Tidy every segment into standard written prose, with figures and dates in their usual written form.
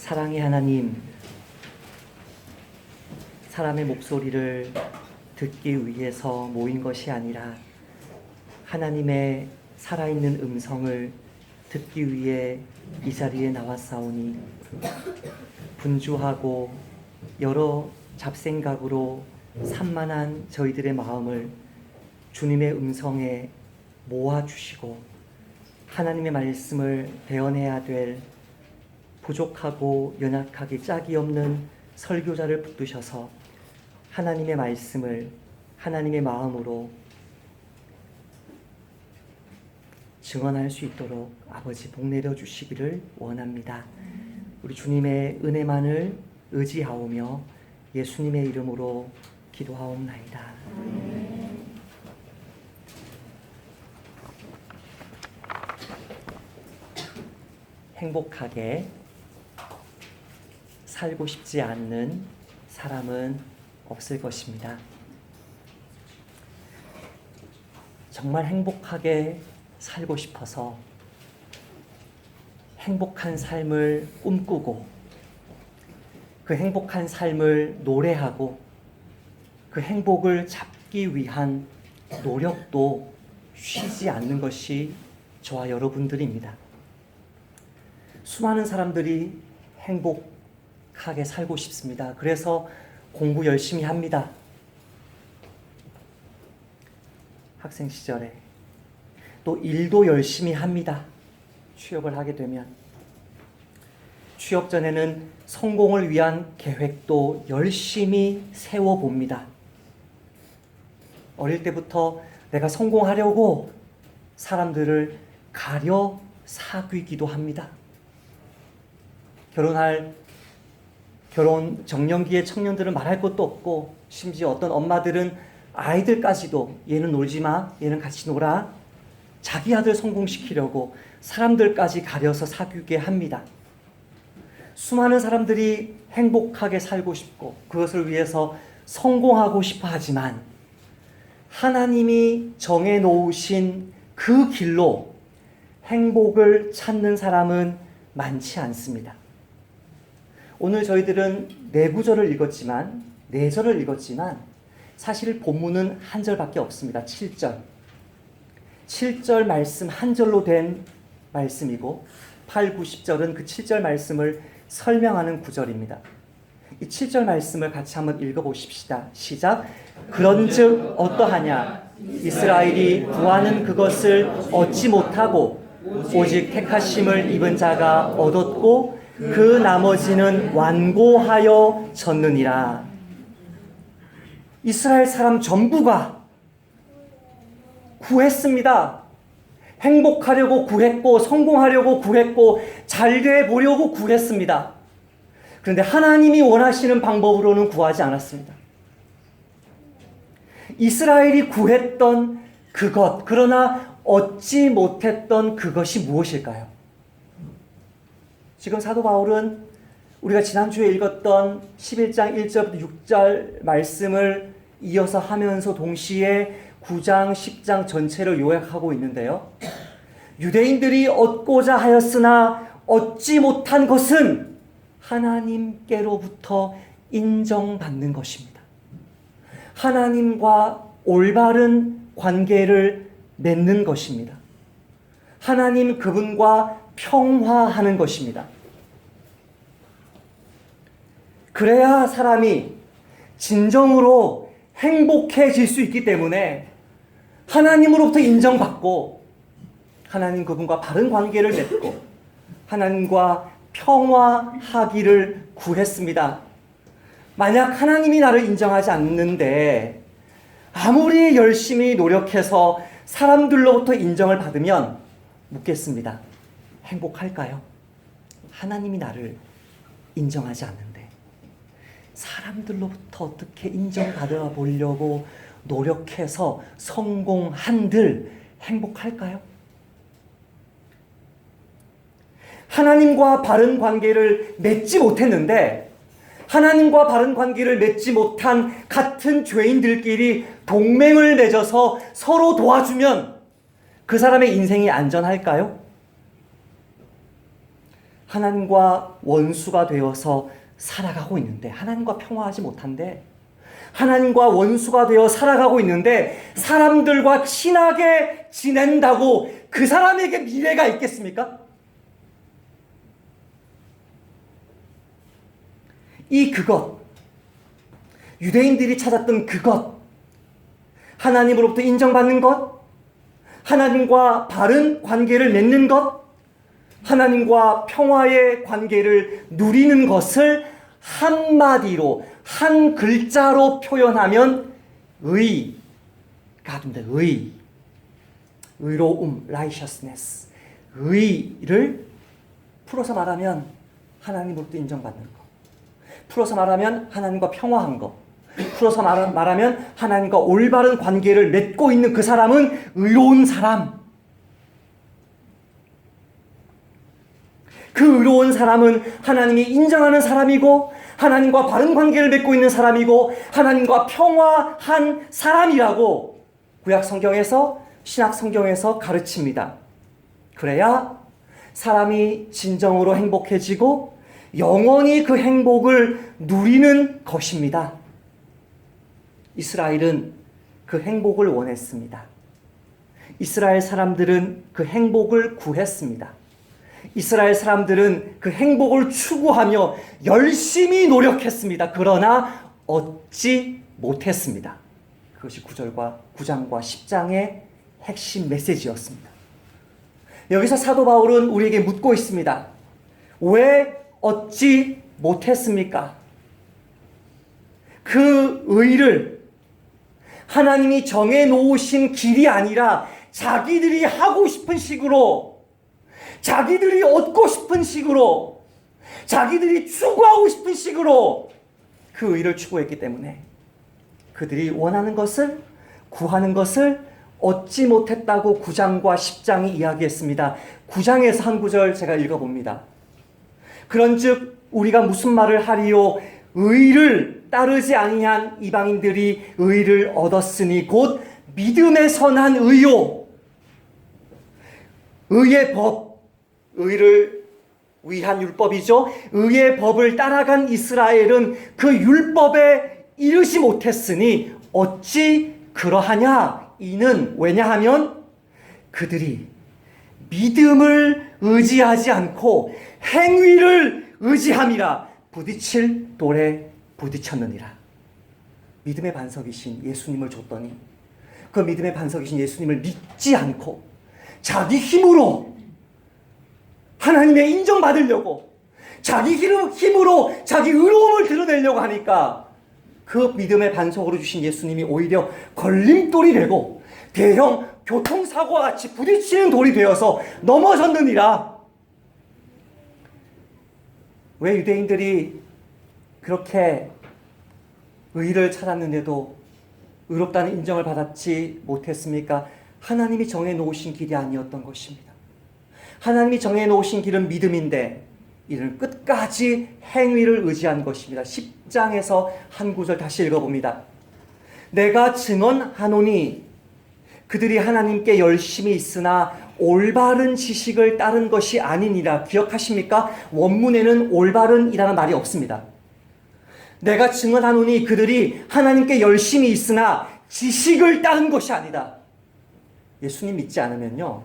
사랑의 하나님, 사람의 목소리를 듣기 위해서 모인 것이 아니라 하나님의 살아있는 음성을 듣기 위해 이 자리에 나왔사오니 분주하고 여러 잡생각으로 산만한 저희들의 마음을 주님의 음성에 모아주시고 하나님의 말씀을 배워내야 될 부족하고 연약하기 짝이 없는 설교자를 붙드셔서 하나님의 말씀을 하나님의 마음으로 증언할 수 있도록 아버지 복 내려 주시기를 원합니다. 우리 주님의 은혜만을 의지하오며 예수님의 이름으로 기도하옵나이다. 행복하게 살고 싶지 않는 사람은 없을 것입니다. 정말 행복하게 살고 싶어서 행복한 삶을 꿈꾸고 그 행복한 삶을 노래하고 그 행복을 잡기 위한 노력도 쉬지 않는 것이 저와 여러분들입니다. 수많은 사람들이 행복하게 살고 싶습니다. 그래서 공부 열심히 합니다. 학생 시절에 또 일도 열심히 합니다. 취업을 하게 되면 취업 전에는 성공을 위한 계획도 열심히 세워봅니다. 어릴 때부터 내가 성공하려고 사람들을 가려 사귀기도 합니다. 결혼 정년기의 청년들은 말할 것도 없고 심지어 어떤 엄마들은 아이들까지도 얘는 놀지 마, 얘는 같이 놀아. 자기 아들 성공시키려고 사람들까지 가려서 사귀게 합니다. 수많은 사람들이 행복하게 살고 싶고 그것을 위해서 성공하고 싶어 하지만 하나님이 정해놓으신 그 길로 행복을 찾는 사람은 많지 않습니다. 오늘 저희들은 네 구절을 읽었지만, 네 절을 읽었지만 사실 본문은 한 절밖에 없습니다. 7절. 7절 말씀 한 절로 된 말씀이고 8, 9, 10절은 그 7절 말씀을 설명하는 구절입니다. 이 7절 말씀을 같이 한번 읽어보십시다. 시작. 그런즉 어떠하냐? 이스라엘이 구하는 그것을 얻지 못하고 오직 택하심을 입은 자가 얻었고 그 나머지는 완고하여 졌느니라. 이스라엘 사람 전부가 구했습니다. 행복하려고 구했고 성공하려고 구했고 잘돼 보려고 구했습니다. 그런데 하나님이 원하시는 방법으로는 구하지 않았습니다. 이스라엘이 구했던 그것, 그러나 얻지 못했던 그것이 무엇일까요? 지금 사도 바울은 우리가 지난주에 읽었던 11장 1절부터 6절 말씀을 이어서 하면서 동시에 9장, 10장 전체를 요약하고 있는데요. 유대인들이 얻고자 하였으나 얻지 못한 것은 하나님께로부터 인정받는 것입니다. 하나님과 올바른 관계를 맺는 것입니다. 하나님 그분과 평화하는 것입니다. 그래야 사람이 진정으로 행복해질 수 있기 때문에 하나님으로부터 인정받고 하나님 그분과 바른 관계를 맺고 하나님과 평화하기를 구했습니다. 만약 하나님이 나를 인정하지 않는데 아무리 열심히 노력해서 사람들로부터 인정을 받으면 묻겠습니다. 행복할까요? 하나님이 나를 인정하지 않는데 사람들로부터 어떻게 인정받아 보려고 노력해서 성공한들 행복할까요? 하나님과 바른 관계를 맺지 못했는데 하나님과 바른 관계를 맺지 못한 같은 죄인들끼리 동맹을 맺어서 서로 도와주면 그 사람의 인생이 안전할까요? 하나님과 원수가 되어서 살아가고 있는데, 하나님과 평화하지 못한데, 하나님과 원수가 되어 살아가고 있는데 사람들과 친하게 지낸다고 그 사람에게 미래가 있겠습니까? 그것, 유대인들이 찾았던 그것, 하나님으로부터 인정받는 것, 하나님과 바른 관계를 맺는 것, 하나님과 평화의 관계를 누리는 것을 한마디로, 한 글자로 표현하면 의가 됩니다. 의로움, righteousness. 의를 풀어서 말하면 하나님으로부터 인정받는 것. 풀어서 말하면 하나님과 평화한 것. 풀어서 말하면 하나님과 올바른 관계를 맺고 있는 그 사람은 의로운 사람. 그 의로운 사람은 하나님이 인정하는 사람이고 하나님과 바른 관계를 맺고 있는 사람이고 하나님과 평화한 사람이라고 구약 성경에서, 신약 성경에서 가르칩니다. 그래야 사람이 진정으로 행복해지고 영원히 그 행복을 누리는 것입니다. 이스라엘은 그 행복을 원했습니다. 이스라엘 사람들은 그 행복을 구했습니다. 이스라엘 사람들은 그 행복을 추구하며 열심히 노력했습니다. 그러나 얻지 못했습니다. 그것이 9장과 10장의 핵심 메시지였습니다. 여기서 사도 바울은 우리에게 묻고 있습니다. 왜 얻지 못했습니까? 그 의를 하나님이 정해놓으신 길이 아니라 자기들이 하고 싶은 식으로, 자기들이 얻고 싶은 식으로, 자기들이 추구하고 싶은 식으로 그 의를 추구했기 때문에 그들이 원하는 것을, 구하는 것을 얻지 못했다고 9장과 10장이 이야기했습니다. 9장에서 한 구절 제가 읽어봅니다. 그런즉 우리가 무슨 말을 하리요? 의를 따르지 아니한 이방인들이 의를 얻었으니 곧 믿음에 선한 의요. 의의 법, 의를 위한 율법이죠. 의의 법을 따라간 이스라엘은 그 율법에 이르지 못했으니 어찌 그러하냐? 이는 왜냐하면 그들이 믿음을 의지하지 않고 행위를 의지함이라 부딪힐 돌에 부딪혔느니라. 믿음의 반석이신 예수님을 줬더니 그 믿음의 반석이신 예수님을 믿지 않고 자기 힘으로 하나님의 인정받으려고, 자기 힘으로 자기 의로움을 드러내려고 하니까 그 믿음의 반석으로 주신 예수님이 오히려 걸림돌이 되고 대형 교통사고와 같이 부딪히는 돌이 되어서 넘어졌느니라. 왜 유대인들이 그렇게 의를 찾았는데도 의롭다는 인정을 받았지 못했습니까? 하나님이 정해놓으신 길이 아니었던 것입니다. 하나님이 정해놓으신 길은 믿음인데 이는 끝까지 행위를 의지한 것입니다. 10장에서 한 구절 다시 읽어봅니다. 내가 증언하노니 그들이 하나님께 열심히 있으나 올바른 지식을 따른 것이 아니니라. 기억하십니까? 원문에는 올바른이라는 말이 없습니다. 내가 증언하노니 그들이 하나님께 열심히 있으나 지식을 따른 것이 아니다. 예수님 믿지 않으면요,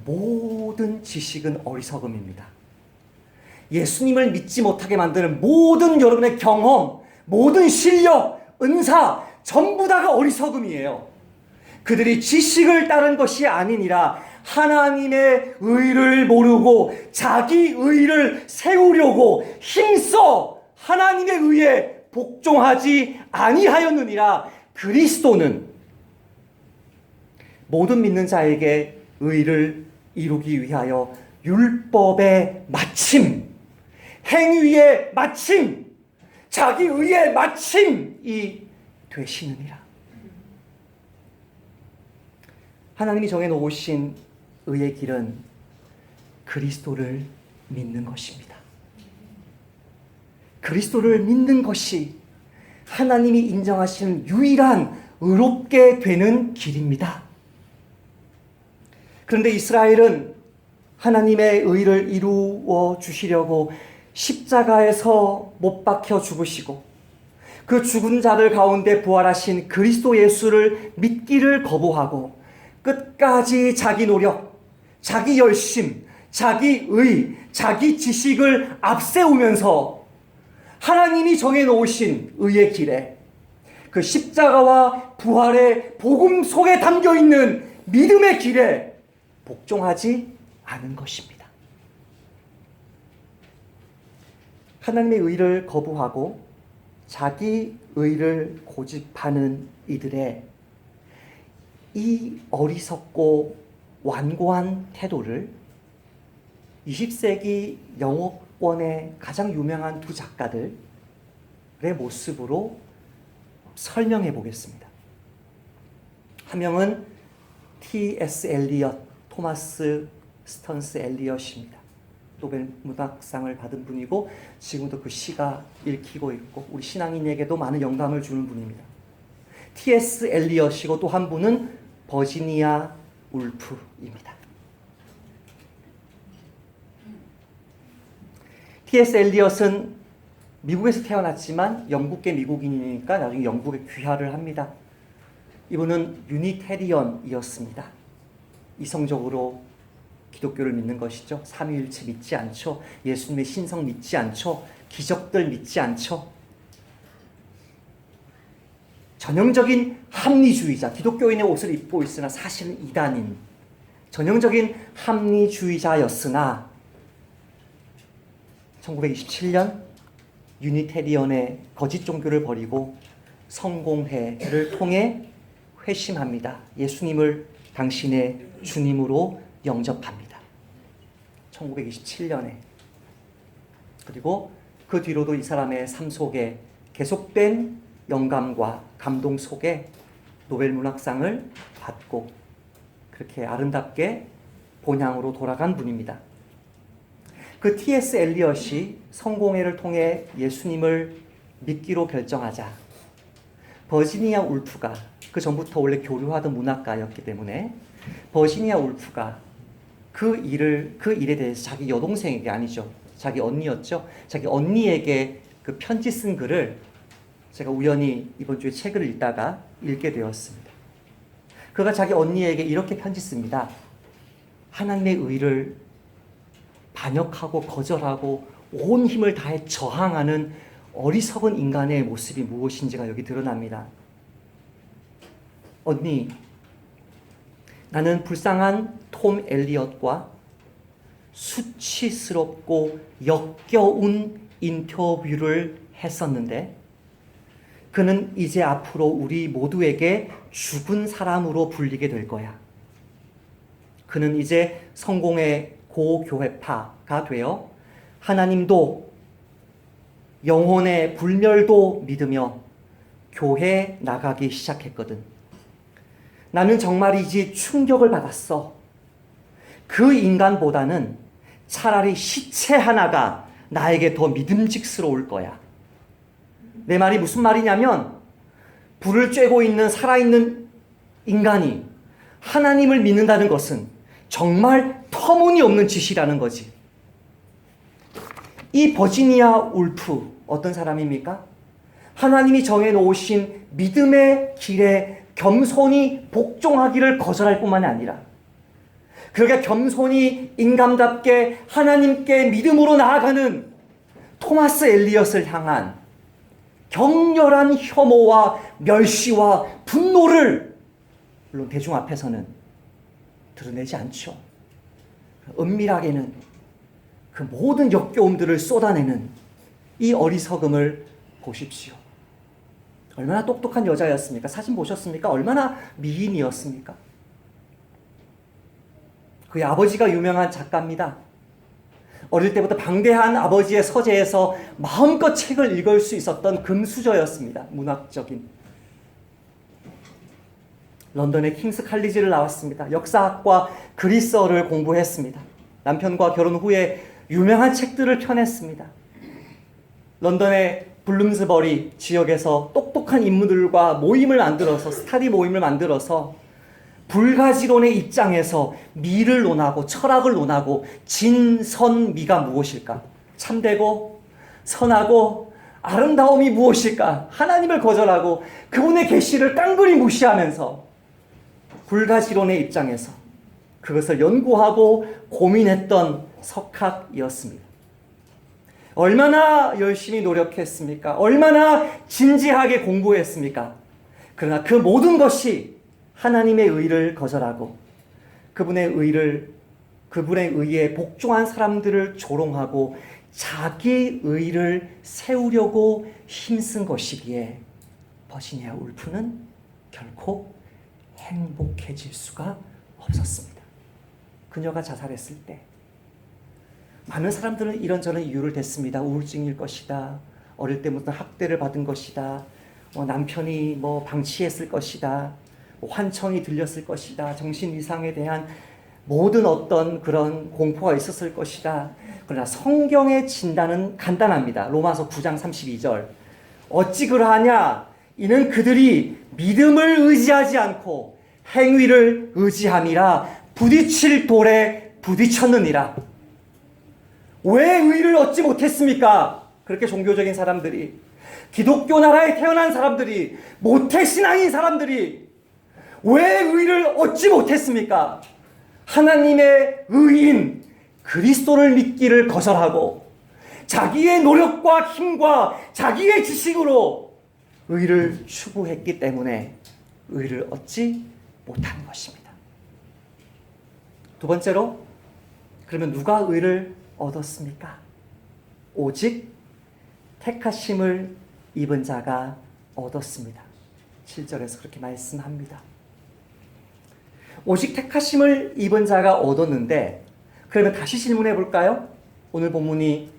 모든 지식은 어리석음입니다. 예수님을 믿지 못하게 만드는 모든 여러분의 경험, 모든 실력, 은사 전부 다가 어리석음이에요. 그들이 지식을 따른 것이 아니니라. 하나님의 의를 모르고 자기 의를 세우려고 힘써 하나님의 의에 복종하지 아니하였느니라. 그리스도는 모든 믿는 자에게 의를 이루기 위하여 율법의 마침, 행위의 마침, 자기 의의 마침이 되시느니라. 하나님이 정해놓으신 의의 길은 그리스도를 믿는 것입니다. 그리스도를 믿는 것이 하나님이 인정하시는 유일한 의롭게 되는 길입니다. 그런데 이스라엘은 하나님의 의를 이루어 주시려고 십자가에서 못 박혀 죽으시고 그 죽은 자들 가운데 부활하신 그리스도 예수를 믿기를 거부하고 끝까지 자기 노력, 자기 열심, 자기 의, 자기 지식을 앞세우면서 하나님이 정해놓으신 의의 길에 그 십자가와 부활의 복음 속에 담겨있는 믿음의 길에 복종하지 않은 것입니다. 하나님의 의를 거부하고 자기 의를 고집하는 이들의 이 어리석고 완고한 태도를 20세기 영어권의 가장 유명한 두 작가들의 모습으로 설명해 보겠습니다. 한 명은 T.S. 엘리엇, 토마스 스턴스 엘리엇입니다. 노벨 문학상을 받은 분이고 지금도 그 시가 읽히고 있고 우리 신앙인에게도 많은 영감을 주는 분입니다. T.S. 엘리엇이고 또 한 분은 버지니아 울프입니다. T.S. 엘리엇은 미국에서 태어났지만 영국계 미국인이니까 나중에 영국에 귀화를 합니다. 이분은 유니테리언이었습니다. 이성적으로 기독교를 믿는 것이죠. 삼위일체 믿지 않죠. 예수님의 신성 믿지 않죠. 기적들 믿지 않죠. 전형적인 합리주의자, 기독교인의 옷을 입고 있으나 사실은 이단인 전형적인 합리주의자였으나 1927년 유니테리언의 거짓 종교를 버리고 성공회를 통해 회심합니다. 예수님을 당신의 주님으로 영접합니다. 1927년에. 그리고 그 뒤로도 이 사람의 삶 속에 계속된 영감과 감동 속에 노벨 문학상을 받고 그렇게 아름답게 본향으로 돌아간 분입니다. 그 T.S. 엘리엇이 성공회를 통해 예수님을 믿기로 결정하자 버지니아 울프가 그 전부터 원래 교류하던 문학가였기 때문에 버지니아 울프가 그 일에 대해서 자기 여동생에게 아니죠. 자기 언니였죠. 자기 언니에게 그 편지 쓴 글을 제가 우연히 이번 주에 책을 읽다가 읽게 되었습니다. 그가 자기 언니에게 이렇게 편지 씁니다. 하나님의 의를 반역하고 거절하고 온 힘을 다해 저항하는 어리석은 인간의 모습이 무엇인지가 여기 드러납니다. 언니, 나는 불쌍한 톰 엘리엇과 수치스럽고 역겨운 인터뷰를 했었는데 그는 이제 앞으로 우리 모두에게 죽은 사람으로 불리게 될 거야. 그는 이제 성공의 고교회파가 되어 하나님도 영혼의 불멸도 믿으며 교회 나가기 시작했거든. 나는 정말이지 충격을 받았어. 그 인간보다는 차라리 시체 하나가 나에게 더 믿음직스러울 거야. 내 말이 무슨 말이냐면 불을 쬐고 있는 살아있는 인간이 하나님을 믿는다는 것은 정말 터무니없는 짓이라는 거지. 이 버지니아 울프 어떤 사람입니까? 하나님이 정해놓으신 믿음의 길에 겸손히 복종하기를 거절할 뿐만 아니라 그렇게 겸손히 인간답게 하나님께 믿음으로 나아가는 토마스 엘리엇을 향한 격렬한 혐오와 멸시와 분노를 물론 대중 앞에서는 드러내지 않죠. 은밀하게는 그 모든 역겨움들을 쏟아내는 이 어리석음을 보십시오. 얼마나 똑똑한 여자였습니까? 사진 보셨습니까? 얼마나 미인이었습니까? 그의 아버지가 유명한 작가입니다. 어릴 때부터 방대한 아버지의 서재에서 마음껏 책을 읽을 수 있었던 금수저였습니다. 문학적인. 런던의 킹스 칼리지를 나왔습니다. 역사학과 그리스어를 공부했습니다. 남편과 결혼 후에 유명한 책들을 펴냈습니다. 런던의 블룸스버리 지역에서 똑똑한 인물들과 모임을 만들어서 스타디 모임을 만들어서 불가지론의 입장에서 미를 논하고 철학을 논하고 진선미가 무엇일까? 참되고 선하고 아름다움이 무엇일까? 하나님을 거절하고 그분의 계시를 깡그리 무시하면서 불가지론의 입장에서 그것을 연구하고 고민했던 석학이었습니다. 얼마나 열심히 노력했습니까? 얼마나 진지하게 공부했습니까? 그러나 그 모든 것이 하나님의 의를 거절하고 그분의 의에 복종한 사람들을 조롱하고 자기 의를 세우려고 힘쓴 것이기에 버지니아 울프는 결코 행복해질 수가 없었습니다. 그녀가 자살했을 때 많은 사람들은 이런저런 이유를 댔습니다. 우울증일 것이다. 어릴 때부터 학대를 받은 것이다. 남편이 방치했을 것이다. 환청이 들렸을 것이다. 정신 이상에 대한 모든 어떤 그런 공포가 있었을 것이다. 그러나 성경의 진단은 간단합니다. 로마서 9장 32절. 어찌 그러하냐? 이는 그들이 믿음을 의지하지 않고 행위를 의지함이라 부딪힐 돌에 부딪혔느니라. 왜 의를 얻지 못했습니까? 그렇게 종교적인 사람들이, 기독교 나라에 태어난 사람들이, 모태신앙인 사람들이 왜 의를 얻지 못했습니까? 하나님의 의인 그리스도를 믿기를 거절하고 자기의 노력과 힘과 자기의 지식으로 의를 추구했기 때문에 의를 얻지 못하는 것입니다. 두 번째로, 그러면 누가 의를 얻었습니까? 오직 택하심을 입은 자가 얻었습니다. 7절에서 그렇게 말씀합니다. 오직 택하심을 입은 자가 얻었는데, 그러면 다시 질문해 볼까요? 오늘 본문이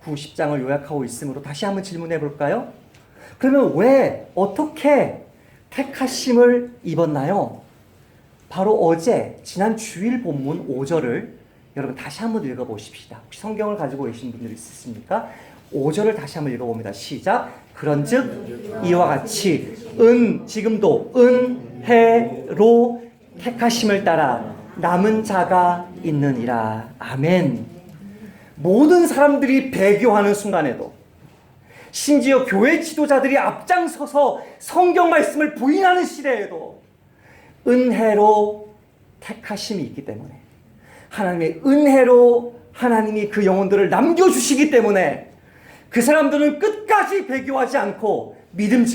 9, 10장을 요약하고 있으므로 다시 한번 질문해 볼까요? 그러면 왜, 어떻게 택하심을 입었나요? 바로 어제 지난 주일 본문 5절을 여러분 다시 한번 읽어보십시다. 혹시 성경을 가지고 계신 분들 있으십니까? 5절을 다시 한번 읽어봅니다. 시작. 그런즉 이와 같이 지금도 은혜로 택하심을 따라 남은 자가 있느니라. 아멘. 모든 사람들이 배교하는 순간에도, 심지어 교회 지도자들이 앞장서서 성경 말씀을 부인하는 시대에도 은혜로 택하심이 있기 때문에, 하나님의 은혜로 하나님이 그 영혼들을 남겨주시기 때문에 그 사람들은 끝까지 배교하지 않고 믿음을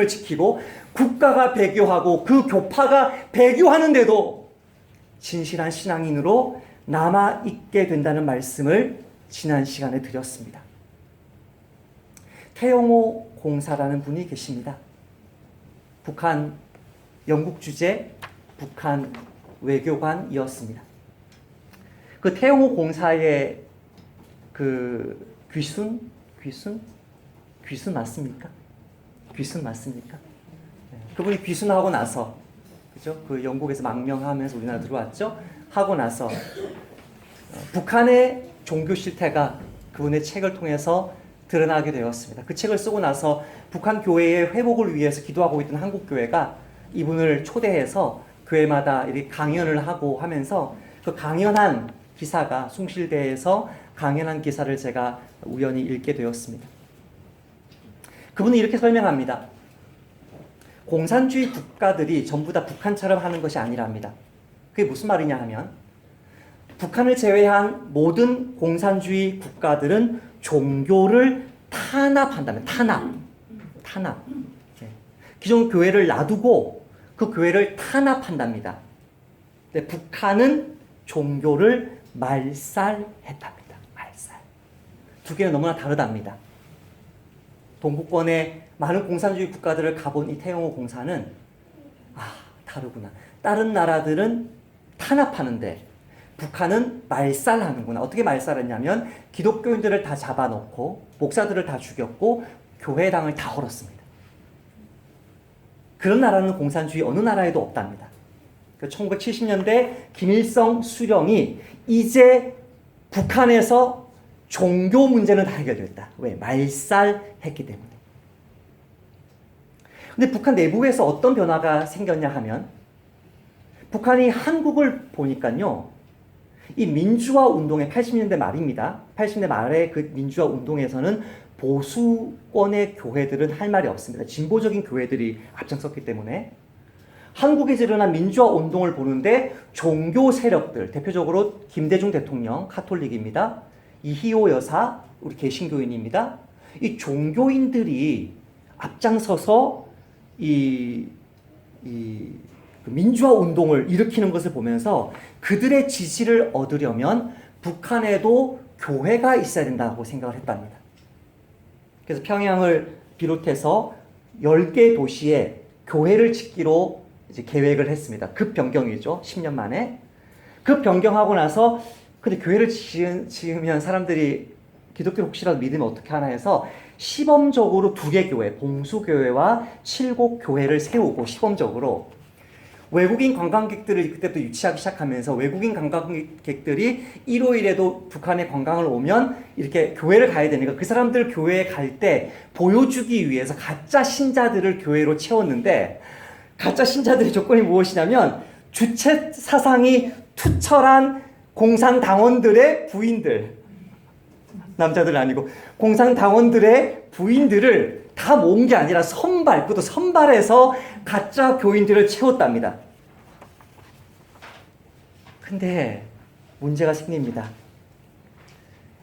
지키고 국가가 배교하고 그 교파가 배교하는데도 진실한 신앙인으로 남아있게 된다는 말씀을 지난 시간에 드렸습니다. 태영호 공사라는 분이 계십니다. 북한 영국 주재 북한 외교관이었습니다. 그 태영호 공사의 그 귀순 맞습니까? 귀순 맞습니까? 네. 그분이 귀순하고 나서, 그죠? 그 영국에서 망명하면서 우리나라 들어왔죠? 하고 나서 북한의 종교 실태가 그분의 책을 통해서 드러나게 되었습니다. 그 책을 쓰고 나서 북한 교회의 회복을 위해서 기도하고 있던 한국 교회가 이분을 초대해서 교회마다 이렇게 강연을 하고 하면서 그 강연한 기사가 숭실대에서 강연한 기사를 제가 우연히 읽게 되었습니다. 그분은 이렇게 설명합니다. 공산주의 국가들이 전부 다 북한처럼 하는 것이 아니랍니다. 그게 무슨 말이냐 하면, 북한을 제외한 모든 공산주의 국가들은 종교를 탄압한다면, 탄압. 기존 교회를 놔두고 그 교회를 탄압한답니다. 근데 북한은 종교를 말살했답니다. 말살. 두 개는 너무나 다르답니다. 동구권의 많은 공산주의 국가들을 가본 이 태영호 공사는 다르구나. 다른 나라들은 탄압하는데 북한은 말살하는구나. 어떻게 말살했냐면 기독교인들을 다 잡아놓고 목사들을 다 죽였고 교회당을 다 헐었습니다. 그런 나라는 공산주의 어느 나라에도 없답니다. 1970년대 김일성 수령이 이제 북한에서 종교 문제는 다 해결됐다. 왜? 말살했기 때문에. 근데 북한 내부에서 어떤 변화가 생겼냐 하면, 북한이 한국을 보니까요, 이 민주화 운동의 80년대 말입니다. 80년대 말의 그 민주화 운동에서는 보수권의 교회들은 할 말이 없습니다. 진보적인 교회들이 앞장섰기 때문에 한국에서 일어난 민주화 운동을 보는데 종교 세력들, 대표적으로 김대중 대통령, 카톨릭입니다. 이희호 여사, 우리 개신교인입니다. 이 종교인들이 앞장서서 민주화 운동을 일으키는 것을 보면서 그들의 지지를 얻으려면 북한에도 교회가 있어야 된다고 생각을 했답니다. 그래서 평양을 비롯해서 10개 도시에 교회를 짓기로 이제 계획을 했습니다. 급 변경이죠. 10년 만에. 급 변경하고 나서 근데 교회를 지으면 사람들이 기독교를 혹시라도 믿으면 어떻게 하나 해서 시범적으로 2개 교회, 봉수교회와 칠곡교회를 세우고 시범적으로 외국인 관광객들을 그때부터 유치하기 시작하면서 외국인 관광객들이 일요일에도 북한에 관광을 오면 이렇게 교회를 가야 되니까 그 사람들 교회에 갈 때 보여주기 위해서 가짜 신자들을 교회로 채웠는데 가짜 신자들의 조건이 무엇이냐면 주체 사상이 투철한 공산당원들의 부인들, 남자들 아니고 공산당원들의 부인들을 다 모은 게 아니라 그것도 선발해서 가짜 교인들을 채웠답니다. 근데 문제가 생깁니다.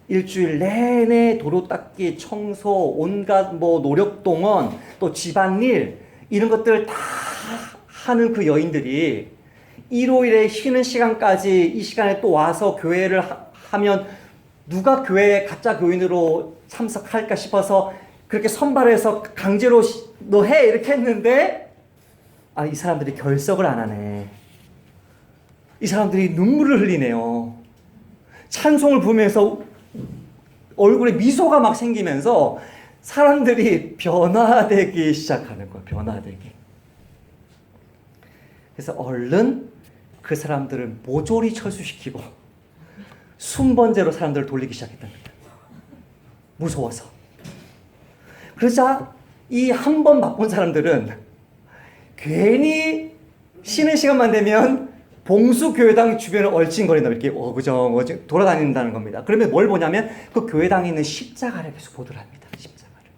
일주일 내내 도로 닦기, 청소, 온갖 노력동원, 또 집안일 이런 것들 다 하는 그 여인들이 일요일에 쉬는 시간까지 이 시간에 또 와서 교회를 하면 누가 교회에 가짜 교인으로 참석할까 싶어서 그렇게 선발해서 강제로 너 해 이렇게 했는데 이 사람들이 결석을 안 하네. 이 사람들이 눈물을 흘리네요. 찬송을 부르면서 얼굴에 미소가 막 생기면서 사람들이 변화되기 시작하는 거예요. 변화되기. 그래서 얼른 그 사람들을 모조리 철수시키고 순번제로 사람들을 돌리기 시작했답니다. 무서워서. 그러자 이 한 번 맛본 사람들은 괜히 쉬는 시간만 되면 봉수교회당 주변을 얼씬거린다. 이렇게 어그정 돌아다닌다는 겁니다. 그러면 뭘 보냐면 그 교회당에 있는 십자가를 계속 보더랍니다. 십자가를.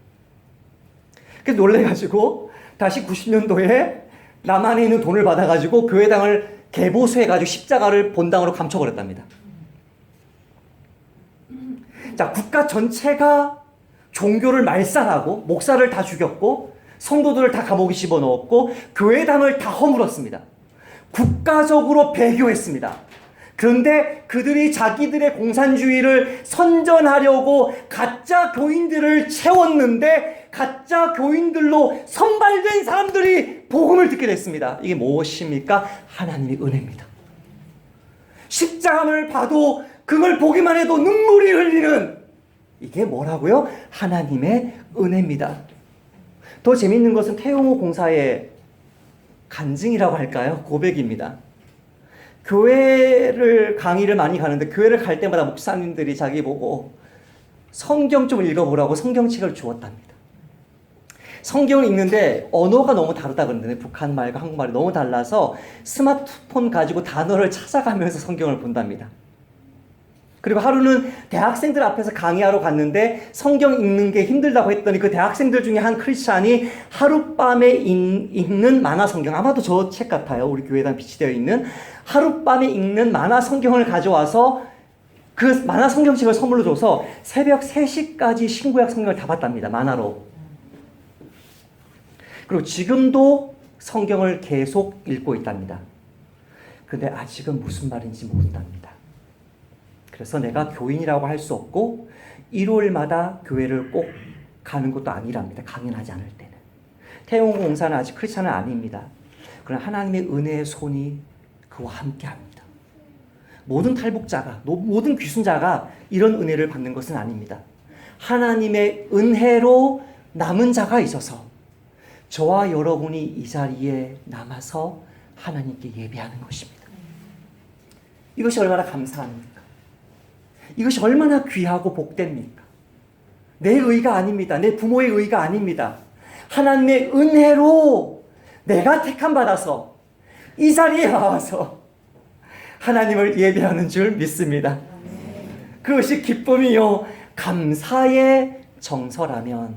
그래서 놀래가지고 다시 90년도에 남한에 있는 돈을 받아가지고 교회당을 개보수해가지고 십자가를 본당으로 감춰버렸답니다. 자, 국가 전체가 종교를 말살하고 목사를 다 죽였고 성도들을 다 감옥에 집어넣었고 교회당을 다 허물었습니다. 국가적으로 배교했습니다. 그런데 그들이 자기들의 공산주의를 선전하려고 가짜 교인들을 채웠는데 가짜 교인들로 선발된 사람들이 복음을 듣게 됐습니다. 이게 무엇입니까? 하나님의 은혜입니다. 십자가를 봐도 그걸 보기만 해도 눈물이 흘리는 이게 뭐라고요? 하나님의 은혜입니다. 더 재밌는 것은 태용호 공사의 간증이라고 할까요? 고백입니다. 교회를 강의를 많이 가는데 교회를 갈 때마다 목사님들이 자기 보고 성경 좀 읽어보라고 성경책을 주었답니다. 성경을 읽는데 언어가 너무 다르다 그러는데 북한 말과 한국말이 너무 달라서 스마트폰 가지고 단어를 찾아가면서 성경을 본답니다. 그리고 하루는 대학생들 앞에서 강의하러 갔는데 성경 읽는 게 힘들다고 했더니 그 대학생들 중에 한 크리스찬이 하룻밤에 읽는 만화 성경, 아마도 저 책 같아요. 우리 교회당 비치되어 있는 하룻밤에 읽는 만화 성경을 가져와서 그 만화 성경책을 선물로 줘서 새벽 3시까지 신구약 성경을 다 봤답니다. 만화로. 그리고 지금도 성경을 계속 읽고 있답니다. 근데 아직은 무슨 말인지 모른답니다. 그래서 내가 교인이라고 할 수 없고 일요일마다 교회를 꼭 가는 것도 아니랍니다. 강연하지 않을 때는. 태용 공사는 아직 크리스찬은 아닙니다. 그러나 하나님의 은혜의 손이 그와 함께합니다. 모든 탈북자가, 모든 귀순자가 이런 은혜를 받는 것은 아닙니다. 하나님의 은혜로 남은 자가 있어서 저와 여러분이 이 자리에 남아서 하나님께 예배하는 것입니다. 이것이 얼마나 감사합니까? 이것이 얼마나 귀하고 복됩니까? 내 의가 아닙니다. 내 부모의 의가 아닙니다. 하나님의 은혜로 내가 택함 받아서 이 자리에 나와서 하나님을 예배하는 줄 믿습니다. 그것이 기쁨이요 감사의 정서라면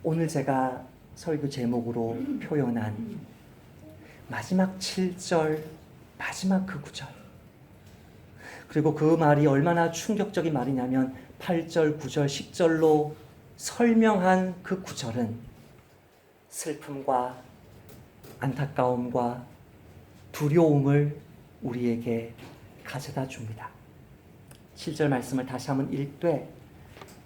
오늘 제가 설교 제목으로 표현한 마지막 7절, 마지막 그 구절, 그리고 그 말이 얼마나 충격적인 말이냐면 8절, 9절, 10절로 설명한 그 구절은 슬픔과 안타까움과 두려움을 우리에게 가져다 줍니다. 7절 말씀을 다시 한번 읽되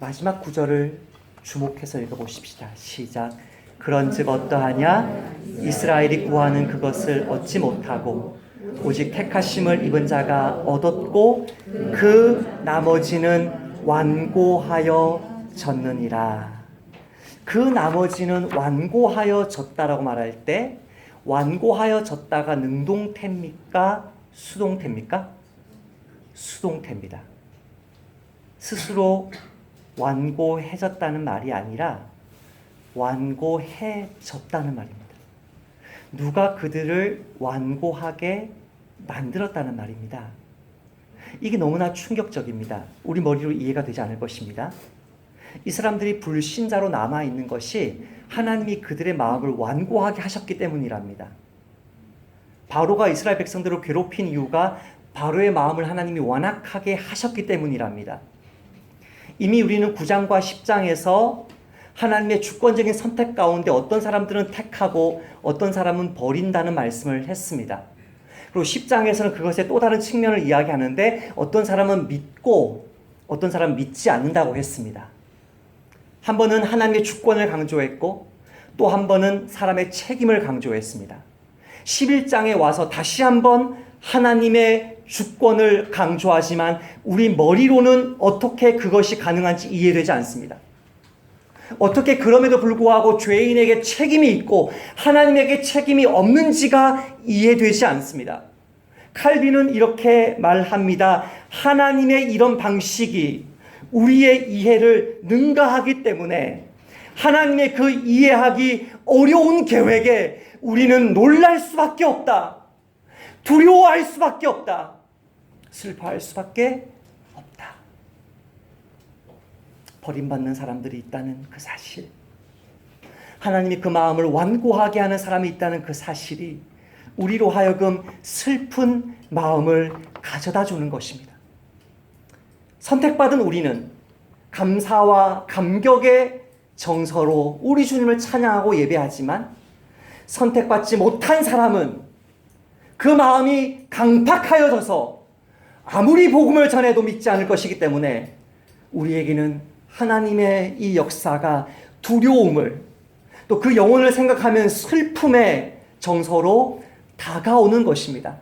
마지막 구절을 주목해서 읽어보십시다. 시작. 그런즉 어떠하냐? 이스라엘이 구하는 그것을 얻지 못하고 오직 택하심을 입은 자가 얻었고 그 나머지는 완고하여 졌느니라. 그 나머지는 완고하여 졌다라고 말할 때 완고하여 졌다가 능동태입니까? 수동태입니까? 수동태입니다. 스스로 완고해졌다는 말이 아니라 완고해졌다는 말입니다. 누가 그들을 완고하게 만들었다는 말입니다. 이게 너무나 충격적입니다. 우리 머리로 이해가 되지 않을 것입니다. 이 사람들이 불신자로 남아있는 것이 하나님이 그들의 마음을 완고하게 하셨기 때문이랍니다. 바로가 이스라엘 백성들을 괴롭힌 이유가 바로의 마음을 하나님이 완악하게 하셨기 때문이랍니다. 이미 우리는 9장과 10장에서 하나님의 주권적인 선택 가운데 어떤 사람들은 택하고 어떤 사람은 버린다는 말씀을 했습니다. 그리고 10장에서는 그것의 또 다른 측면을 이야기하는데 어떤 사람은 믿고 어떤 사람은 믿지 않는다고 했습니다. 한 번은 하나님의 주권을 강조했고 또 한 번은 사람의 책임을 강조했습니다. 11장에 와서 다시 한번 하나님의 주권을 강조하지만 우리 머리로는 어떻게 그것이 가능한지 이해되지 않습니다. 어떻게 그럼에도 불구하고 죄인에게 책임이 있고 하나님에게 책임이 없는지가 이해되지 않습니다. 칼빈은 이렇게 말합니다. 하나님의 이런 방식이 우리의 이해를 능가하기 때문에 하나님의 그 이해하기 어려운 계획에 우리는 놀랄 수밖에 없다. 두려워할 수밖에 없다. 슬퍼할 수밖에 없다. 버림받는 사람들이 있다는 그 사실, 하나님이 그 마음을 완고하게 하는 사람이 있다는 그 사실이 우리로 하여금 슬픈 마음을 가져다 주는 것입니다. 선택받은 우리는 감사와 감격의 정서로 우리 주님을 찬양하고 예배하지만 선택받지 못한 사람은 그 마음이 강팍하여져서 아무리 복음을 전해도 믿지 않을 것이기 때문에 우리에게는 하나님의 이 역사가 두려움을 또 그 영혼을 생각하면 슬픔의 정서로 다가오는 것입니다.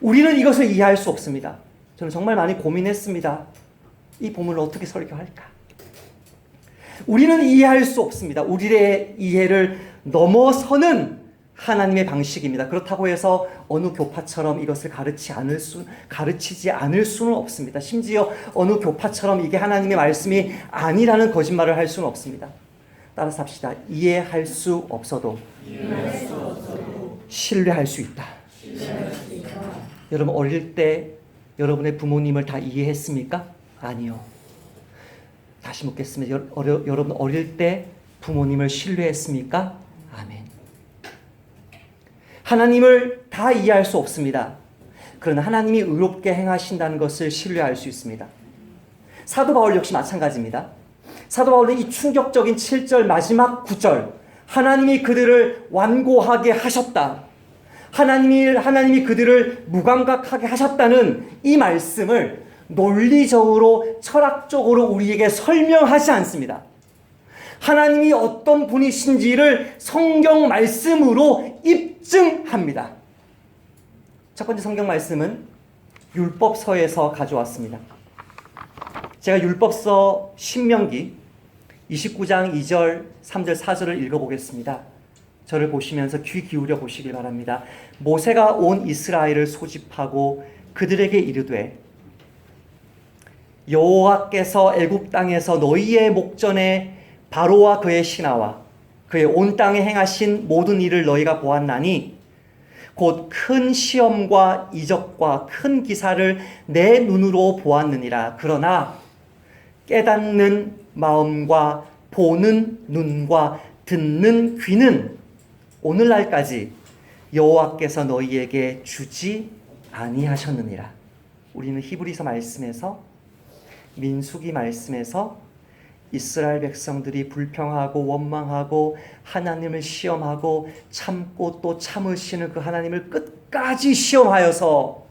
우리는 이것을 이해할 수 없습니다. 저는 정말 많이 고민했습니다. 이 본문을 어떻게 설교할까? 우리는 이해할 수 없습니다. 우리의 이해를 넘어서는 하나님의 방식입니다. 그렇다고 해서 어느 교파처럼 이것을 가르치지 않을 수는 없습니다. 심지어 어느 교파처럼 이게 하나님의 말씀이 아니라는 거짓말을 할 수는 없습니다. 따라서 합시다. 이해할 수 없어도 신뢰할 수 있다. 여러분 어릴 때 여러분의 부모님을 다 이해했습니까? 아니요. 다시 묻겠습니다. 여러분 어릴 때 부모님을 신뢰했습니까? 아멘. 하나님을 다 이해할 수 없습니다. 그러나 하나님이 의롭게 행하신다는 것을 신뢰할 수 있습니다. 사도 바울 역시 마찬가지입니다. 사도 바울은 이 충격적인 7절 마지막 9절, 하나님이 그들을 완고하게 하셨다, 하나님이 그들을 무감각하게 하셨다는 이 말씀을 논리적으로 철학적으로 우리에게 설명하지 않습니다. 하나님이 어떤 분이신지를 성경 말씀으로 입증합니다. 첫 번째 성경 말씀은 율법서에서 가져왔습니다. 제가 율법서 신명기 29장 2절, 3절, 4절을 읽어보겠습니다. 저를 보시면서 귀 기울여 보시길 바랍니다. 모세가 온 이스라엘을 소집하고 그들에게 이르되 여호와께서 애굽 땅에서 너희의 목전에 바로와 그의 신하와 그의 온 땅에 행하신 모든 일을 너희가 보았나니 곧 큰 시험과 이적과 큰 기사를 내 눈으로 보았느니라. 그러나 깨닫는 마음과 보는 눈과 듣는 귀는 오늘날까지 여호와께서 너희에게 주지 아니하셨느니라. 우리는 히브리서 말씀에서, 민수기 말씀에서 이스라엘 백성들이 불평하고 원망하고 하나님을 시험하고 참고 또 참으시는 그 하나님을 끝까지 시험하여서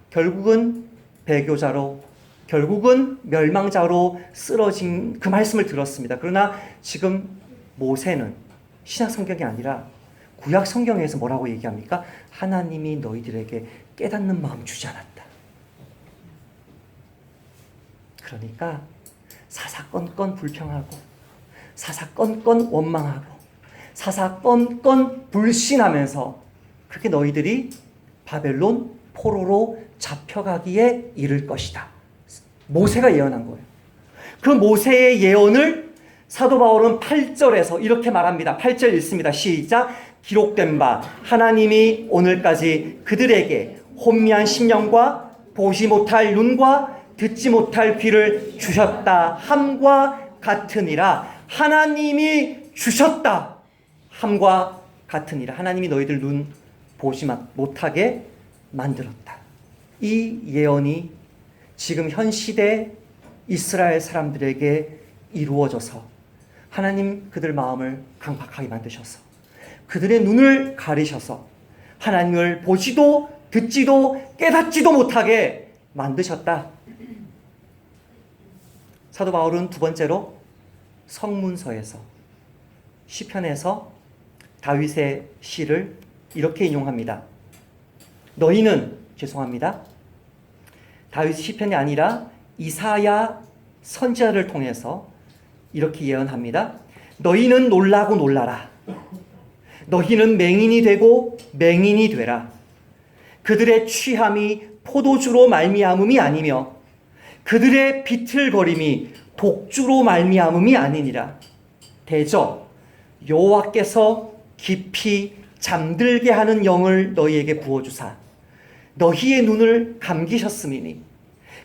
결국은 배교자로, 결국은 멸망자로 쓰러진 그 말씀을 들었습니다. 그러나 지금 모세는 신약 성경이 아니라 구약 성경에서 뭐라고 얘기합니까? 하나님이 너희들에게 깨닫는 마음 주지 않았다. 그러니까 사사건건 불평하고 사사건건 원망하고 사사건건 불신하면서 그렇게 너희들이 바벨론 포로로 잡혀가기에 이를 것이다. 모세가 예언한 거예요. 그 모세의 예언을 사도 바울은 8절에서 이렇게 말합니다. 8절 읽습니다. 시작. 기록된 바 하나님이 오늘까지 그들에게 혼미한 심령과 보지 못할 눈과 듣지 못할 귀를 주셨다 함과 같으니라. 하나님이 주셨다 함과 같으니라. 하나님이 너희들 눈 보지 못하게 만들었다. 이 예언이 지금 현 시대 이스라엘 사람들에게 이루어져서 하나님 그들 마음을 강팍하게 만드셔서 그들의 눈을 가리셔서 하나님을 보지도 듣지도 깨닫지도 못하게 만드셨다. 사도 바울은 두 번째로 성문서에서 시편에서 다윗의 시를 이렇게 인용합니다. 너희는 다윗 시편이 아니라 이사야 선지자를 통해서 이렇게 예언합니다. 너희는 놀라고 놀라라. 너희는 맹인이 되고 맹인이 되라. 그들의 취함이 포도주로 말미암음이 아니며 그들의 비틀거림이 독주로 말미암음이 아니니라. 대저 여호와께서 깊이 잠들게 하는 영을 너희에게 부어주사 너희의 눈을 감기셨음이니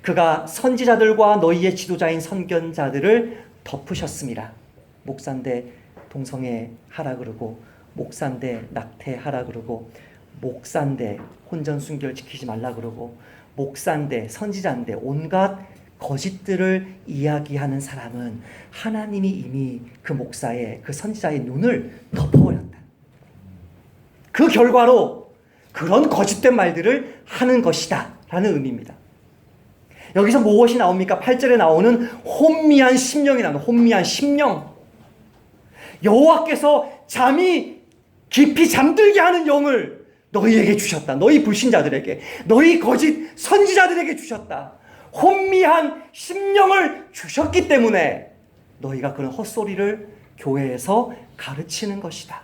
그가 선지자들과 너희의 지도자인 선견자들을 덮으셨음이라. 목사인데 동성애 하라 그러고 목사인데 낙태하라 그러고 목사인데 혼전 순결 지키지 말라 그러고 목사인데 선지자인데 온갖 거짓들을 이야기하는 사람은 하나님이 이미 그 목사의 그 선지자의 눈을 덮어버렸다. 그 결과로 그런 거짓된 말들을 하는 것이다 라는 의미입니다. 여기서 무엇이 나옵니까? 8절에 나오는 혼미한 심령이 나옵니다. 혼미한 심령. 여호와께서 잠이 깊이 잠들게 하는 영을 너희에게 주셨다. 너희 불신자들에게, 너희 거짓 선지자들에게 주셨다. 혼미한 심령을 주셨기 때문에 너희가 그런 헛소리를 교회에서 가르치는 것이다.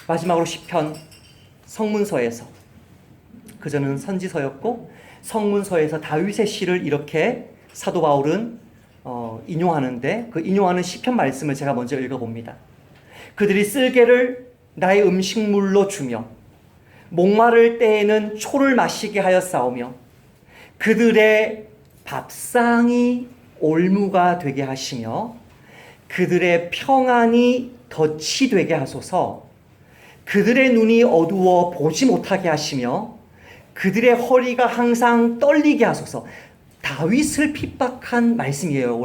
마지막으로 시편 성문서에서, 그전은 선지서였고 성문서에서 다윗의 시를 이렇게 사도 바울은 인용하는데, 그 인용하는 시편 말씀을 제가 먼저 읽어봅니다. 그들이 쓸개를 나의 음식물로 주며 목마를 때에는 초를 마시게 하였사오며 그들의 밥상이 올무가 되게 하시며 그들의 평안이 덫이 되게 하소서. 그들의 눈이 어두워 보지 못하게 하시며 그들의 허리가 항상 떨리게 하소서. 다윗을 핍박한 말씀이에요.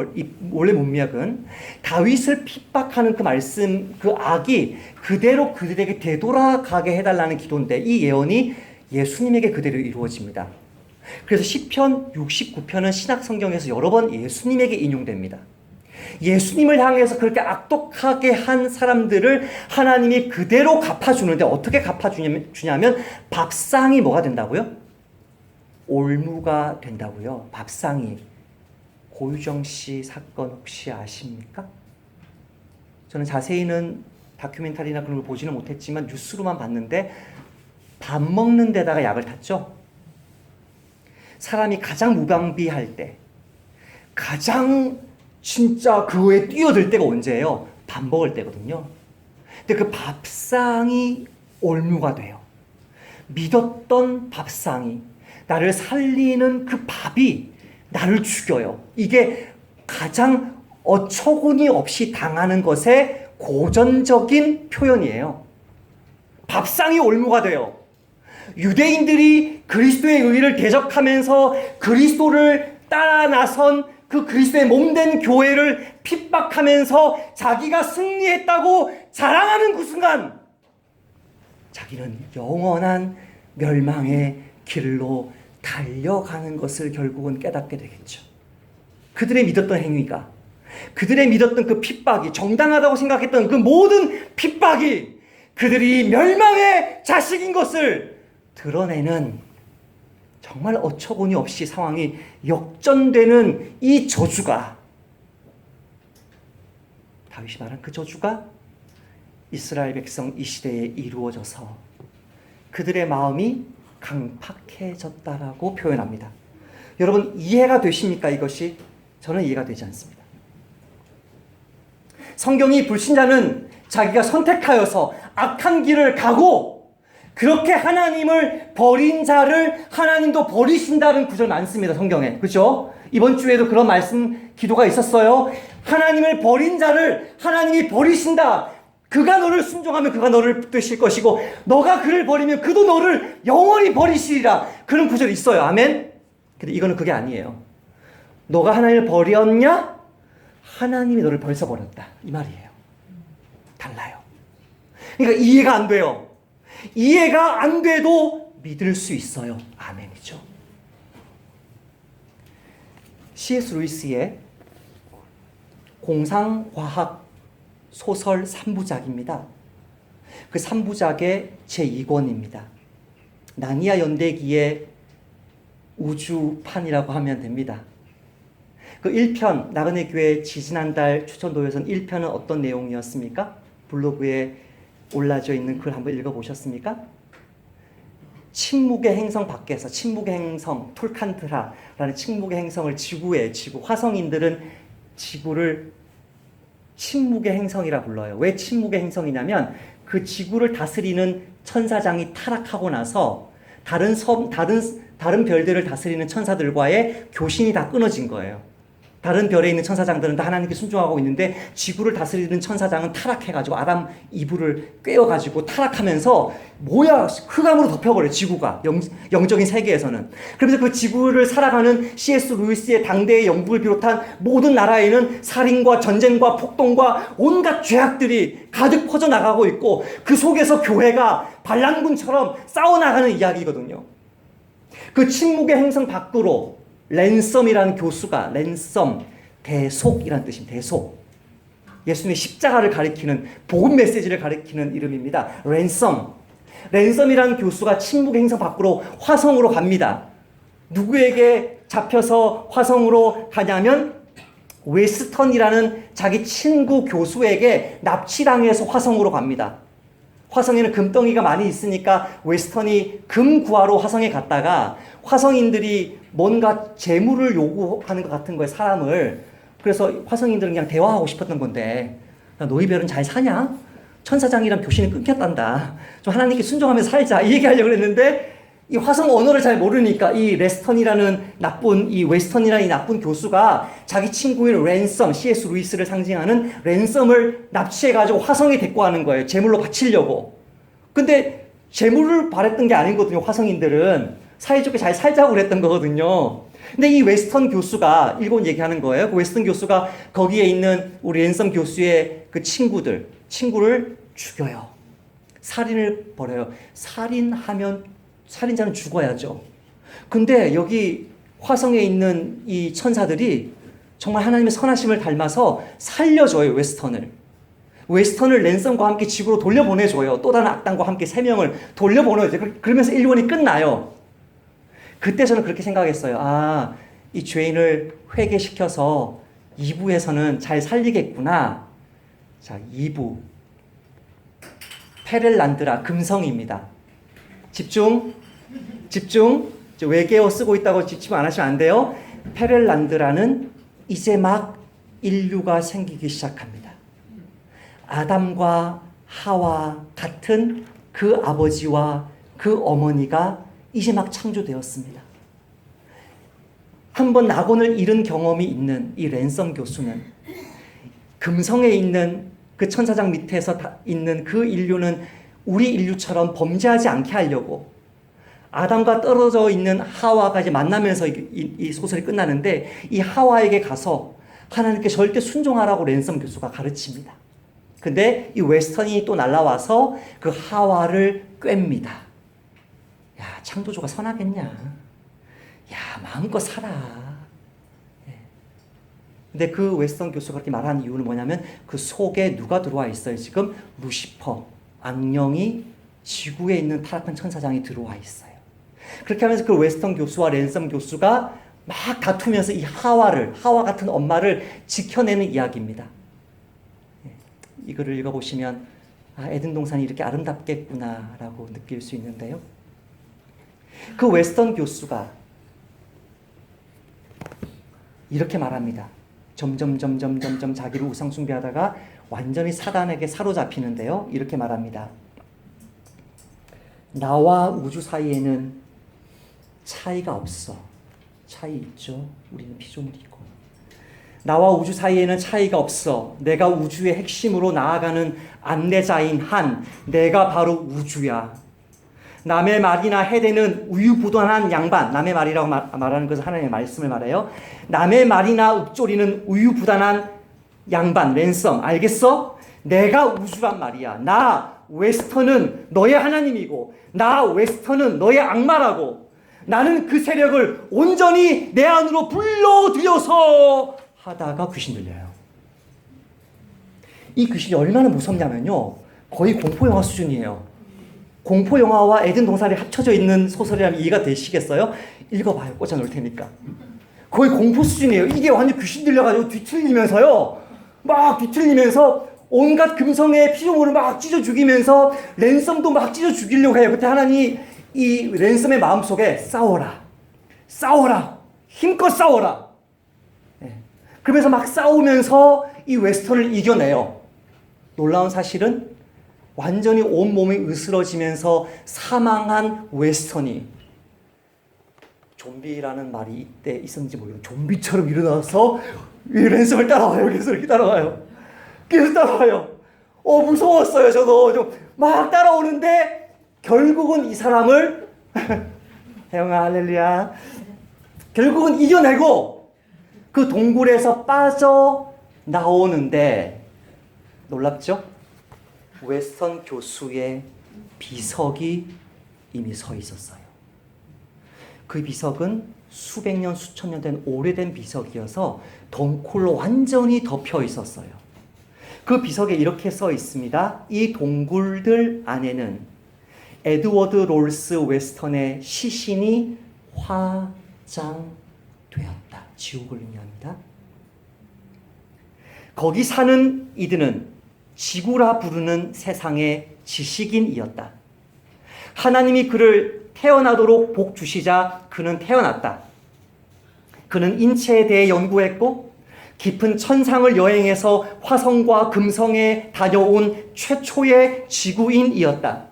원래 문맥은 다윗을 핍박하는 그 말씀, 그 악이 그대로 그들에게 되돌아가게 해달라는 기도인데 이 예언이 예수님에게 그대로 이루어집니다. 그래서 시편 69편은 신약 성경에서 여러 번 예수님에게 인용됩니다. 예수님을 향해서 그렇게 악독하게 한 사람들을 하나님이 그대로 갚아주는데 어떻게 갚아주냐면 밥상이 뭐가 된다고요? 올무가 된다고요. 밥상이. 고유정 씨 사건 혹시 아십니까? 저는 자세히는 다큐멘터리나 그런 걸 보지는 못했지만 뉴스로만 봤는데 밥 먹는 데다가 약을 탔죠. 사람이 가장 무방비할 때, 가장 진짜 그 외에 뛰어들 때가 언제예요? 밥 먹을 때거든요. 근데 그 밥상이 올무가 돼요. 믿었던 밥상이, 나를 살리는 그 밥이 나를 죽여요. 이게 가장 어처구니 없이 당하는 것의 고전적인 표현이에요. 밥상이 올무가 돼요. 유대인들이 그리스도의 의를 대적하면서 그리스도를 따라 나선 그 그리스도의 몸된 교회를 핍박하면서 자기가 승리했다고 자랑하는 그 순간, 자기는 영원한 멸망의 길로 달려가는 것을 결국은 깨닫게 되겠죠. 그들의 믿었던 행위가, 그들의 믿었던 그 핍박이, 정당하다고 생각했던 그 모든 핍박이 그들이 멸망의 자식인 것을 드러내는, 정말 어처구니 없이 상황이 역전되는 이 저주가, 다윗이 말한 그 저주가 이스라엘 백성 이 시대에 이루어져서 그들의 마음이 강팍해졌다라고 표현합니다. 여러분, 이해가 되십니까? 이것이? 저는 이해가 되지 않습니다. 성경이 불신자는 자기가 선택하여서 악한 길을 가고 그렇게 하나님을 버린 자를 하나님도 버리신다는 구절 많습니다. 성경에. 그렇죠? 이번 주에도 그런 말씀 기도가 있었어요. 하나님을 버린 자를 하나님이 버리신다. 그가 너를 순종하면 그가 너를 붙드실 것이고 너가 그를 버리면 그도 너를 영원히 버리시리라. 그런 구절이 있어요. 아멘? 근데 이거는 그게 아니에요. 너가 하나님을 버렸냐? 하나님이 너를 벌써 버렸다. 이 말이에요. 달라요. 그러니까 이해가 안 돼요. 이해가 안 돼도 믿을 수 있어요. 아멘이죠. C.S. 루이스의 공상과학 소설 3부작입니다. 그 3부작의 제2권입니다. 나니아 연대기의 우주판이라고 하면 됩니다. 그 1편, 나그네 교회 지지난달 추천도에선 1편은 어떤 내용이었습니까? 블로그에 올라져 있는 글 한번 읽어보셨습니까? 침묵의 행성 밖에서, 침묵의 행성 톨칸트라라는 침묵의 행성을 지구, 화성인들은 지구를 침묵의 행성이라 불러요. 왜 침묵의 행성이냐면 그 지구를 다스리는 천사장이 타락하고 나서 다른 별들을 다스리는 천사들과의 교신이 다 끊어진 거예요. 다른 별에 있는 천사장들은 다 하나님께 순종하고 있는데 지구를 다스리는 천사장은 타락해가지고 아담 이브를 꿰어가지고 타락하면서 뭐야 흑암으로 덮여버려요. 지구가 영적인 세계에서는. 그러면서 그 지구를 살아가는 C.S. 루이스의 당대의 영국을 비롯한 모든 나라에는 살인과 전쟁과 폭동과 온갖 죄악들이 가득 퍼져나가고 있고 그 속에서 교회가 반란군처럼 싸워나가는 이야기거든요. 그 침묵의 행성 밖으로 랜섬이라는 교수가, 랜섬, 대속이라는 뜻입니다. 대속. 예수님의 십자가를 가리키는, 복음 메시지를 가리키는 이름입니다. 랜섬이라는 교수가 침묵의 행성 밖으로 화성으로 갑니다. 누구에게 잡혀서 화성으로 가냐면 웨스턴이라는 자기 친구 교수에게 납치당해서 화성으로 갑니다. 화성에는 금덩이가 많이 있으니까 웨스턴이 금 구하러 화성에 갔다가 화성인들이 뭔가 재물을 요구하는 것 같은 거예요, 사람을. 그래서 화성인들은 그냥 대화하고 싶었던 건데, 너희 별은 잘 사냐? 천사장이랑 교신이 끊겼단다. 좀 하나님께 순종하면서 살자. 이 얘기하려고 했는데, 이 화성 언어를 잘 모르니까 이 웨스턴이라는 이 나쁜 교수가 자기 친구인 랜섬, C.S. 루이스를 상징하는 랜섬을 납치해가지고 화성에 데리고 가는 거예요. 재물로 바치려고. 근데 재물을 바랬던 게 아니거든요, 화성인들은. 사이좋게 잘 살자고 그랬던 거거든요. 근데 이 웨스턴 교수가, 일본 얘기하는 거예요. 그 웨스턴 교수가 거기에 있는 우리 랜섬 교수의 그 친구를 죽여요. 살인을 벌여요. 살인자는 죽어야죠. 근데 여기 화성에 있는 이 천사들이 정말 하나님의 선하심을 닮아서 살려줘요, 웨스턴을 랜섬과 함께 지구로 돌려보내줘요. 또 다른 악당과 함께 3명을 돌려보내줘요. 그러면서 1권이 끝나요. 그때 저는 그렇게 생각했어요. 이 죄인을 회개시켜서 2부에서는 잘 살리겠구나. 자, 2부. 페렐란드라, 금성입니다. 집중. 외계어 쓰고 있다고 집중 안 하시면 안 돼요. 페렐란드라는 이제 막 인류가 생기기 시작합니다. 아담과 하와 같은 그 아버지와 그 어머니가 이제 막 창조되었습니다. 한번 낙원을 잃은 경험이 있는 이 랜섬 교수는 금성에 있는 그 천사장 밑에서 있는 그 인류는 우리 인류처럼 범죄하지 않게 하려고 아담과 떨어져 있는 하와가 이제 만나면서 이 소설이 끝나는데, 이 하와에게 가서 하나님께 절대 순종하라고 랜섬 교수가 가르칩니다. 근데 이 웨스턴이 또 날라와서 그 하와를 꿰입니다. 야, 창조주가 선하겠냐? 야, 마음껏 살아. 근데 그 웨스턴 교수가 그렇게 말하는 이유는 뭐냐면, 그 속에 누가 들어와 있어요? 지금 루시퍼, 악령이 지구에 있는 타락한 천사장이 들어와 있어요. 그렇게 하면서 그 웨스턴 교수와 랜섬 교수가 막 다투면서 이 하와 같은 엄마를 지켜내는 이야기입니다. 이 글을 읽어보시면 에덴 동산이 이렇게 아름답겠구나라고 느낄 수 있는데요. 그 웨스턴 교수가 이렇게 말합니다. 점점 자기를 우상 숭배하다가 완전히 사단에게 사로잡히는데요. 이렇게 말합니다. 나와 우주 사이에는 차이가 없어. 차이 있죠. 우리는 피조물이고. 나와 우주 사이에는 차이가 없어. 내가 우주의 핵심으로 나아가는 안내자인 한, 내가 바로 우주야. 남의 말이나 해대는 우유부단한 양반, 남의 말이라고 말하는 것은 하나님의 말씀을 말해요. 남의 말이나 읊조리는 우유부단한 양반, 랜섬, 알겠어? 내가 우주란 말이야. 나 웨스턴은 너의 하나님이고, 나 웨스턴은 너의 악마라고. 나는 그 세력을 온전히 내 안으로 불러들여서 하다가 귀신 들려요. 이 귀신이 얼마나 무섭냐면요, 거의 공포영화 수준이에요. 공포영화와 에덴 동산이 합쳐져 있는 소설이라면 이해가 되시겠어요? 읽어봐요. 꽂아놓을 테니까. 거의 공포 수준이에요. 이게 완전 귀신 들려가지고 뒤틀리면서요, 막 뒤틀리면서 온갖 금성의 피조물을 막 찢어 죽이면서 랜섬도 막 찢어 죽이려고 해요. 그때 하나님이 이 랜섬의 마음속에 싸워라, 힘껏 싸워라. 그러면서 막 싸우면서 이 웨스턴을 이겨내요. 놀라운 사실은 완전히 온몸이 으스러지면서 사망한 웨스턴이, 좀비라는 말이 이때 있었는지 모르겠어요. 좀비처럼 일어나서 이 랜섬을 따라와요. 계속 이렇게 따라와요. 무서웠어요. 저도 좀 막 따라오는데 결국은 이 사람을 혜영아 할렐루야, 결국은 이겨내고 그 동굴에서 빠져 나오는데, 놀랍죠? 웨스턴 교수의 비석이 이미 서 있었어요. 그 비석은 수백 년, 수천 년 된 오래된 비석이어서 덩굴로 완전히 덮여 있었어요. 그 비석에 이렇게 써 있습니다. 이 동굴들 안에는 에드워드 롤스 웨스턴의 시신이 화장되었다. 지옥을 의미합니다. 거기 사는 이들은 지구라 부르는 세상의 지식인이었다. 하나님이 그를 태어나도록 복 주시자 그는 태어났다. 그는 인체에 대해 연구했고 깊은 천상을 여행해서 화성과 금성에 다녀온 최초의 지구인이었다.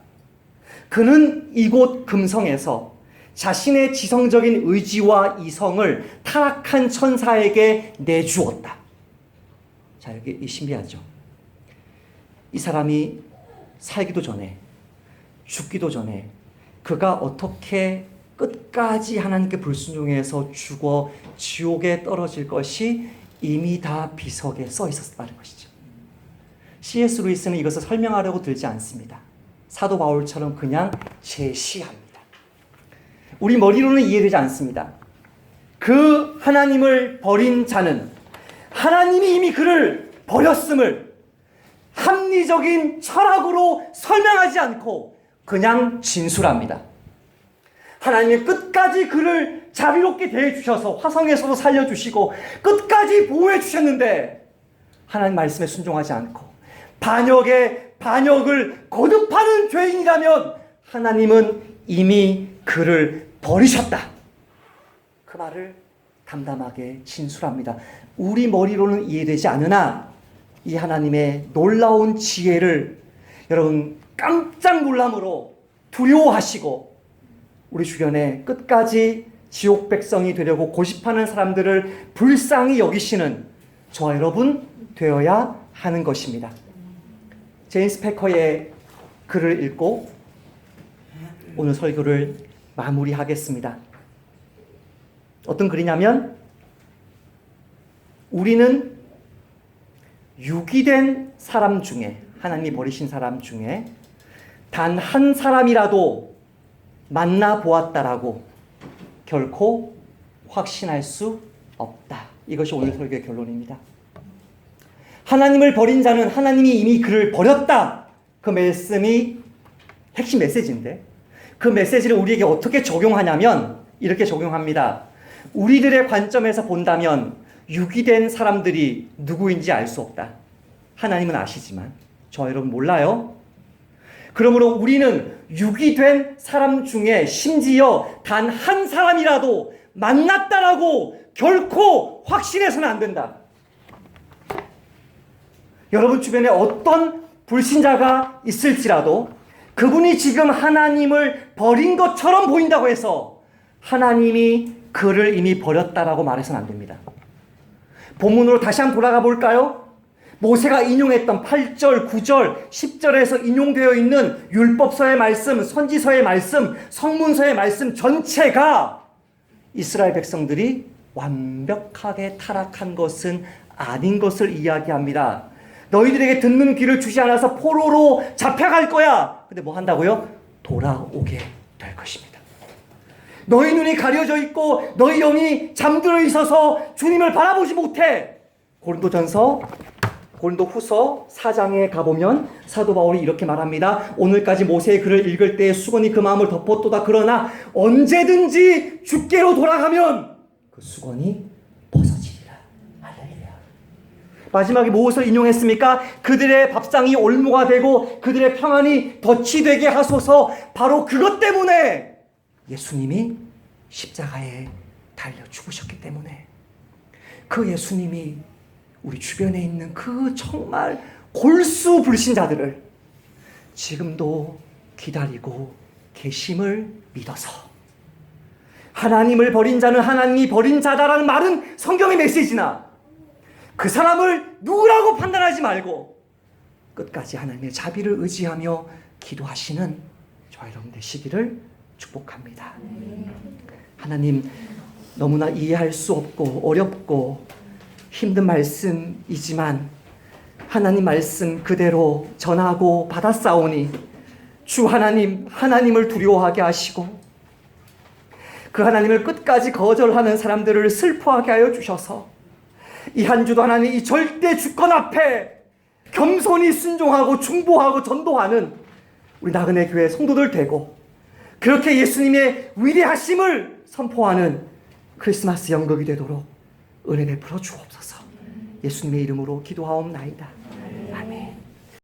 그는 이곳 금성에서 자신의 지성적인 의지와 이성을 타락한 천사에게 내주었다. 자, 여기 신비하죠. 이 사람이 살기도 전에, 죽기도 전에 그가 어떻게 끝까지 하나님께 불순종해서 죽어 지옥에 떨어질 것이 이미 다 비석에 써 있었다는 것이죠. C.S. 루이스는 이것을 설명하려고 들지 않습니다. 사도 바울처럼 그냥 제시합니다. 우리 머리로는 이해되지 않습니다. 그 하나님을 버린 자는 하나님이 이미 그를 버렸음을 합리적인 철학으로 설명하지 않고 그냥 진술합니다. 하나님이 끝까지 그를 자비롭게 대해주셔서 화성에서도 살려주시고 끝까지 보호해주셨는데 하나님 말씀에 순종하지 않고 반역을 거듭하는 죄인이라면 하나님은 이미 그를 버리셨다. 그 말을 담담하게 진술합니다. 우리 머리로는 이해되지 않으나 이 하나님의 놀라운 지혜를 여러분 깜짝 놀람으로 두려워하시고 우리 주변에 끝까지 지옥 백성이 되려고 고집하는 사람들을 불쌍히 여기시는 저와 여러분 되어야 하는 것입니다. 제임스 패커의 글을 읽고 오늘 설교를 마무리하겠습니다. 어떤 글이냐면, 우리는 유기된 사람 중에, 하나님이 버리신 사람 중에 단 한 사람이라도 만나보았다라고 결코 확신할 수 없다. 이것이 오늘 설교의 결론입니다. 하나님을 버린 자는 하나님이 이미 그를 버렸다. 그 말씀이 핵심 메시지인데, 그 메시지를 우리에게 어떻게 적용하냐면 이렇게 적용합니다. 우리들의 관점에서 본다면 유기된 사람들이 누구인지 알 수 없다. 하나님은 아시지만 저 여러분 몰라요. 그러므로 우리는 유기된 사람 중에 심지어 단 한 사람이라도 만났다라고 결코 확신해서는 안 된다. 여러분 주변에 어떤 불신자가 있을지라도 그분이 지금 하나님을 버린 것처럼 보인다고 해서 하나님이 그를 이미 버렸다라고 말해서는 안 됩니다. 본문으로 다시 한번 돌아가 볼까요? 모세가 인용했던 8절, 9절, 10절에서 인용되어 있는 율법서의 말씀, 선지서의 말씀, 성문서의 말씀 전체가 이스라엘 백성들이 완벽하게 타락한 것은 아닌 것을 이야기합니다. 너희들에게 듣는 귀를 주지 않아서 포로로 잡혀갈 거야. 근데 뭐 한다고요? 돌아오게 될 것입니다. 너희 눈이 가려져 있고 너희 영이 잠들어 있어서 주님을 바라보지 못해. 고린도후서 4장에 가보면 사도 바울이 이렇게 말합니다. 오늘까지 모세의 글을 읽을 때 수건이 그 마음을 덮었도다. 그러나 언제든지 주께로 돌아가면 그 수건이 벗어지리라. 할렐루야. 마지막에 무엇을 인용했습니까? 그들의 밥상이 올무가 되고 그들의 평안이 덫이 되게 하소서. 바로 그것 때문에 예수님이 십자가에 달려 죽으셨기 때문에, 그 예수님이 우리 주변에 있는 그 정말 골수 불신자들을 지금도 기다리고 계심을 믿어서, 하나님을 버린 자는 하나님이 버린 자다라는 말은 성경의 메시지나 그 사람을 누구라고 판단하지 말고 끝까지 하나님의 자비를 의지하며 기도하시는 저와 여러분 되시기를 축복합니다. 하나님, 너무나 이해할 수 없고 어렵고 힘든 말씀이지만 하나님 말씀 그대로 전하고 받아싸우니 주 하나님, 하나님을 두려워하게 하시고 그 하나님을 끝까지 거절하는 사람들을 슬퍼하게 하여 주셔서 이 한 주도 하나님 이 절대 주권 앞에 겸손히 순종하고 중보하고 전도하는 우리 나그네 교회 성도들 되고, 그렇게 예수님의 위대하심을 선포하는 크리스마스 연극이 되도록 은혜 베풀어 주옵소서. 예수님의 이름으로 기도하옵나이다.